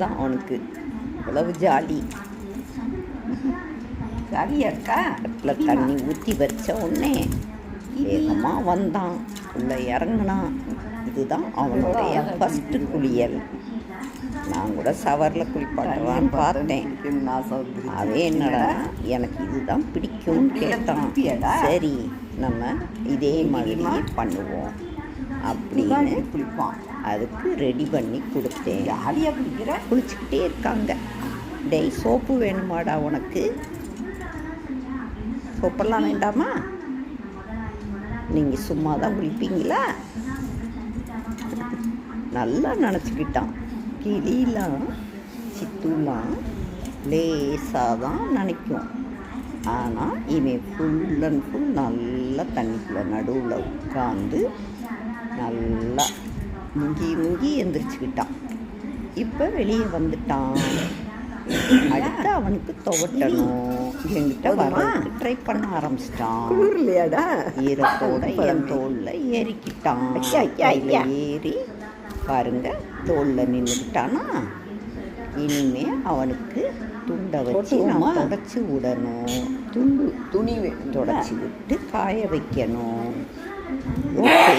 தான் அவனுக்கு. இவ்வளவு ஜாலி. ஜாலியாக இருக்கா? அதில் தண்ணி ஊற்றி வச்ச உடனே வேகமாக வந்தான், உள்ளே இறங்குனான். இதுதான் அவனுடைய ஃபஸ்ட்டு குளியல். நான் கூட ஷவரில் குளிப்பாட்டுவான்னு பார்த்தேன். அவன் என்னடா எனக்கு இதுதான் பிடிக்கும்னு கேட்டான். சரி நம்ம இதே மாதிரி பண்ணுவோம் அப்படின்னு குளிப்பான். அதுக்கு ரெடி பண்ணி கொடுத்தேன். ஜாலியாக குளிக்கிற. குளிச்சுக்கிட்டே இருக்காங்க. டேய் சோப்பு வேணுமாடா உனக்கு? சோப்பெல்லாம் வேண்டாமா? நீங்கள் சும்மா தான் குளிப்பீங்களா? நல்லா நினச்சிக்கிட்டான். கிளிலாம் சித்துலாம் லேசாக தான் நினைக்கும். ஆனால் இவன் ஃபுல் அண்ட் ஃபுல் நல்லா தண்ணிக்குள்ளே நடுவில் உட்காந்து நல்லா முங்கி எந்திரிச்சுக்கிட்டான். இப்போ வெளியே வந்துட்டான். அடுத்து அவனுக்கு துவட்டணும். என்கிட்ட வர்றதுக்கு ட்ரை பண்ண ஆரம்பிச்சிட்டான். இல்லையாடா? ஈரத்தோட என் தோளில் ஏறிக்கிட்டான். ஏறி பாருங்க தோளில் நின்றுக்கிட்டானா. இனிமே அவனுக்கு துண்டை வச்சு நான் தொடச்சி விடணும். துணி தொடச்சி விட்டு காய வைக்கணும். ஓகே.